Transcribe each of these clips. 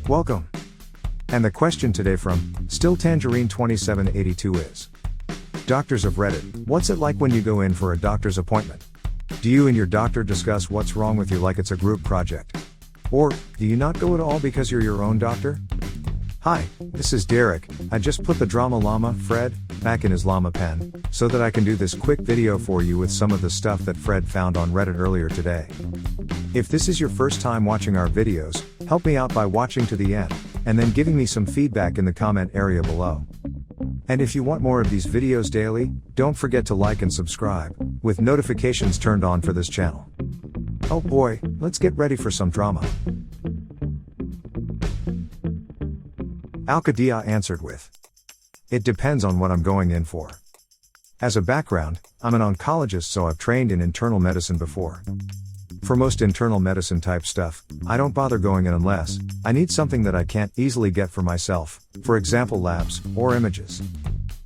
Welcome. And the question today from Still Tangerine 2782 is: Doctors of Reddit, what's it like when you go in for a doctor's appointment? Do you and your doctor discuss what's wrong with you like it's a group project? Or, do you not go at all because you're your own doctor? Hi, this is Derek. I just put the Drama Llama, Fred, back in his llama pen, so that I can do this quick video for you with some of the stuff that Fred found on Reddit earlier today. If this is your first time watching our videos, help me out by watching to the end, and then giving me some feedback in the comment area below. And if you want more of these videos daily, don't forget to like and subscribe, with notifications turned on for this channel. Oh boy, let's get ready for some drama. Alcadia answered with: It depends on what I'm going in for. As a background, I'm an oncologist, so I've trained in internal medicine before. For most internal medicine type stuff, I don't bother going in unless I need something that I can't easily get for myself, for example labs, or images.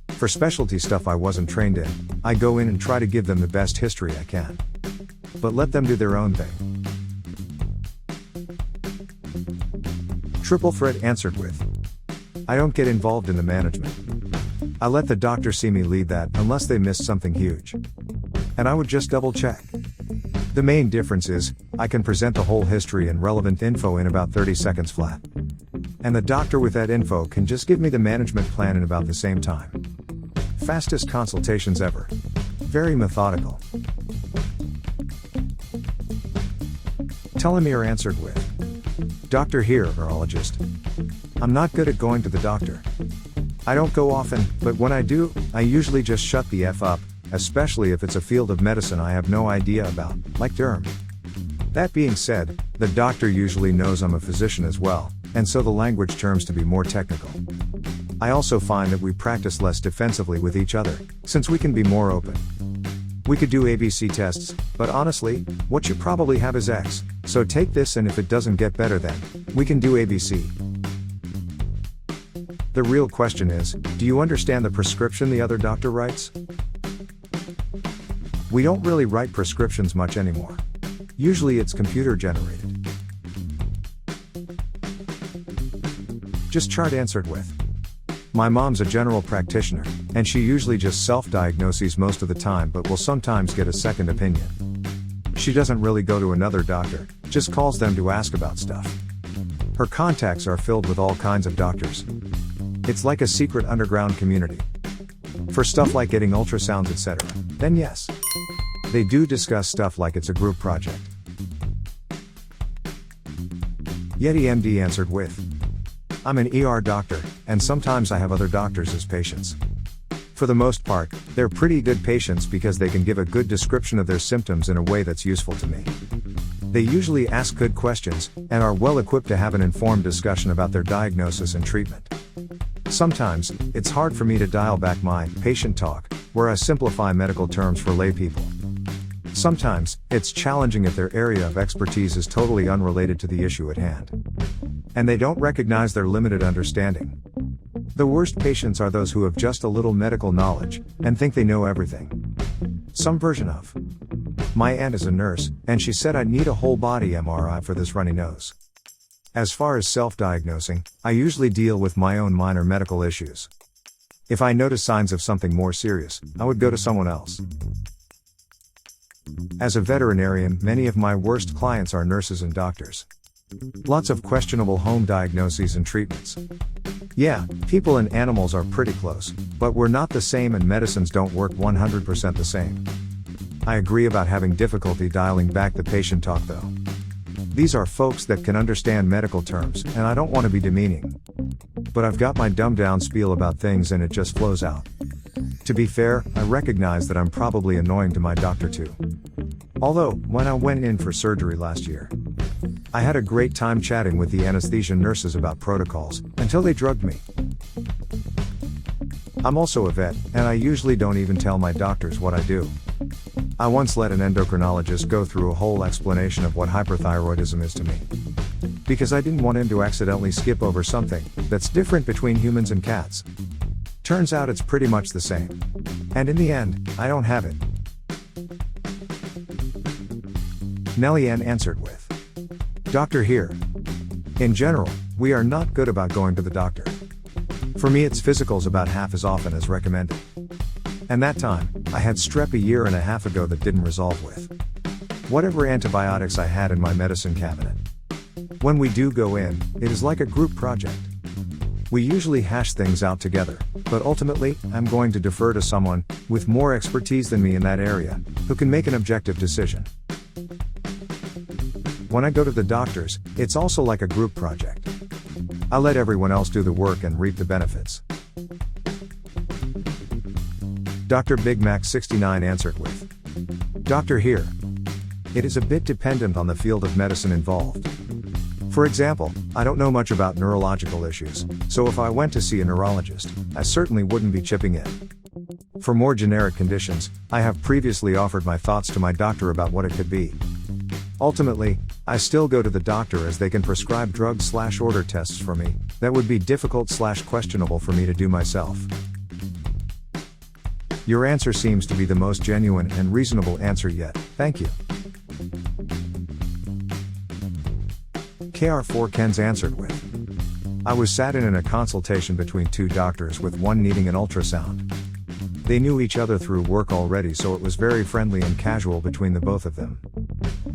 For specialty stuff I wasn't trained in, I go in and try to give them the best history I can. But let them do their own thing. Triple Threat answered with: I don't get involved in the management. I let the doctor see me lead that unless they missed something huge. And I would just double check. The main difference is, I can present the whole history and relevant info in about 30 seconds flat. And the doctor with that info can just give me the management plan in about the same time. Fastest consultations ever. Very methodical. Telemere answered with: Doctor here, urologist. I'm not good at going to the doctor. I don't go often, but when I do, I usually just shut the F up, especially if it's a field of medicine I have no idea about, like derm. That being said, the doctor usually knows I'm a physician as well, and so the language terms to be more technical. I also find that we practice less defensively with each other, since we can be more open. We could do ABC tests, but honestly, what you probably have is X, so take this, and if it doesn't get better then, we can do ABC. The real question is, do you understand the prescription the other doctor writes? We don't really write prescriptions much anymore. Usually it's computer generated. Just Chart answered with: My mom's a general practitioner, and she usually just self-diagnoses most of the time, but will sometimes get a second opinion. She doesn't really go to another doctor, just calls them to ask about stuff. Her contacts are filled with all kinds of doctors. It's like a secret underground community. For stuff like getting ultrasounds, etc., then yes, they do discuss stuff like it's a group project. Yeti MD answered with: I'm an ER doctor, and sometimes I have other doctors as patients. For the most part, they're pretty good patients because they can give a good description of their symptoms in a way that's useful to me. They usually ask good questions, and are well equipped to have an informed discussion about their diagnosis and treatment. Sometimes, it's hard for me to dial back my patient talk, where I simplify medical terms for lay people. Sometimes, it's challenging if their area of expertise is totally unrelated to the issue at hand. And they don't recognize their limited understanding. The worst patients are those who have just a little medical knowledge, and think they know everything. Some version of. My aunt is a nurse, and she said I'd need a whole body MRI for this runny nose. As far as self-diagnosing, I usually deal with my own minor medical issues. If I notice signs of something more serious, I would go to someone else. As a veterinarian, many of my worst clients are nurses and doctors. Lots of questionable home diagnoses and treatments. Yeah, people and animals are pretty close, but we're not the same, and medicines don't work 100% the same. I agree about having difficulty dialing back the patient talk though. These are folks that can understand medical terms, and I don't want to be demeaning. But I've got my dumbed down spiel about things and it just flows out. To be fair, I recognize that I'm probably annoying to my doctor too. Although, when I went in for surgery last year, I had a great time chatting with the anesthesia nurses about protocols, until they drugged me. I'm also a vet, and I usually don't even tell my doctors what I do. I once let an endocrinologist go through a whole explanation of what hyperthyroidism is to me. Because I didn't want him to accidentally skip over something that's different between humans and cats. Turns out it's pretty much the same. And in the end, I don't have it. Nellie Ann answered with: Doctor here. In general, we are not good about going to the doctor. For me, it's physicals about half as often as recommended. And that time, I had strep a year and a half ago that didn't resolve with whatever antibiotics I had in my medicine cabinet. When we do go in, it is like a group project. We usually hash things out together, but ultimately, I'm going to defer to someone with more expertise than me in that area, who can make an objective decision. When I go to the doctors, it's also like a group project. I let everyone else do the work and reap the benefits. Dr. Big Mac 69 answered with, Doctor here. It is a bit dependent on the field of medicine involved. For example, I don't know much about neurological issues, so if I went to see a neurologist, I certainly wouldn't be chipping in. For more generic conditions, I have previously offered my thoughts to my doctor about what it could be. Ultimately, I still go to the doctor as they can prescribe drug/order tests for me that would be difficult/questionable for me to do myself. Your answer seems to be the most genuine and reasonable answer yet, thank you. KR4 Ken's answered with, I was sat in a consultation between two doctors with one needing an ultrasound. They knew each other through work already, so it was very friendly and casual between the both of them.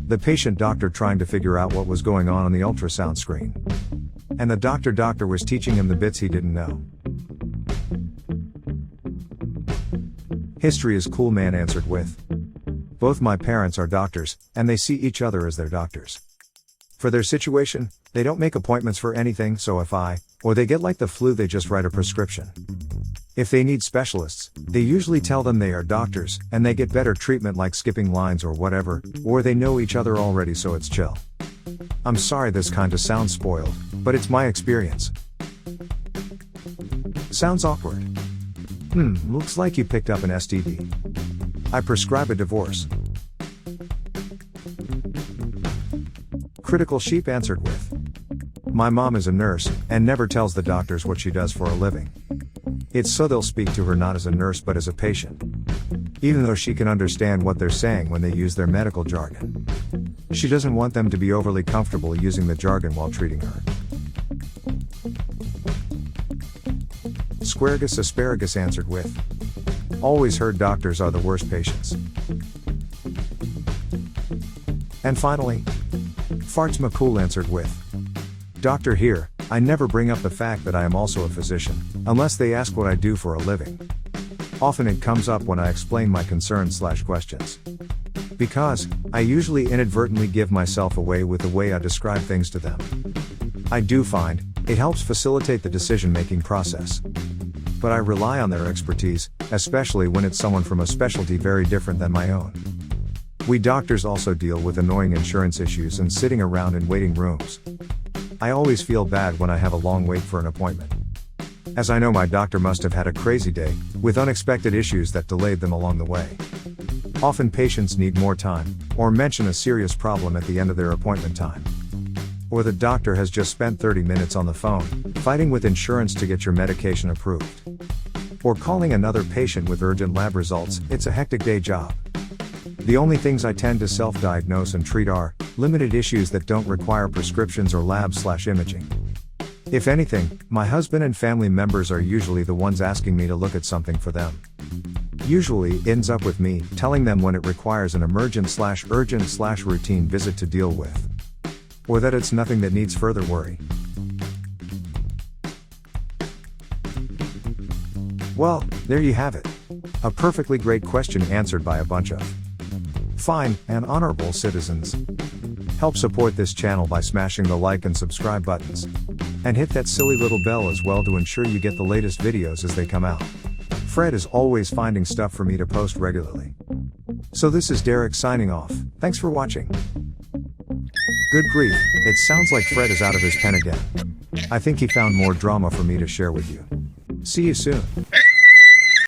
The patient doctor trying to figure out what was going on the ultrasound screen. And the doctor was teaching him the bits he didn't know. History is cool man answered with, both my parents are doctors, and they see each other as their doctors. For their situation, they don't make appointments for anything, so if or they get like the flu, they just write a prescription. If they need specialists, they usually tell them they are doctors, and they get better treatment like skipping lines or whatever, or they know each other already, so it's chill. I'm sorry this kinda sounds spoiled, but it's my experience. Sounds awkward. Looks like you picked up an STD. I prescribe a divorce. Critical Sheep answered with, my mom is a nurse, and never tells the doctors what she does for a living. It's so they'll speak to her not as a nurse but as a patient. Even though she can understand what they're saying when they use their medical jargon. She doesn't want them to be overly comfortable using the jargon while treating her. Squaragus Asparagus answered with, always heard doctors are the worst patients. And finally, Farts McCool answered with, Doctor here, I never bring up the fact that I am also a physician, unless they ask what I do for a living. Often it comes up when I explain my concerns/questions. Because, I usually inadvertently give myself away with the way I describe things to them. I do find, it helps facilitate the decision-making process. But I rely on their expertise, especially when it's someone from a specialty very different than my own. We doctors also deal with annoying insurance issues and sitting around in waiting rooms. I always feel bad when I have a long wait for an appointment. As I know my doctor must have had a crazy day, with unexpected issues that delayed them along the way. Often patients need more time, or mention a serious problem at the end of their appointment time. Or the doctor has just spent 30 minutes on the phone, fighting with insurance to get your medication approved. Or calling another patient with urgent lab results, it's a hectic day job. The only things I tend to self-diagnose and treat are limited issues that don't require prescriptions or lab/imaging. If anything, my husband and family members are usually the ones asking me to look at something for them. Usually ends up with me telling them when it requires an emergent/urgent/routine visit to deal with. Or that it's nothing that needs further worry. Well, there you have it. A perfectly great question answered by a bunch of fine and honorable citizens. Help support this channel by smashing the like and subscribe buttons. And hit that silly little bell as well to ensure you get the latest videos as they come out. Fred is always finding stuff for me to post regularly. So this is Derek signing off, thanks for watching. Good grief, it sounds like Fred is out of his pen again. I think he found more drama for me to share with you. See you soon.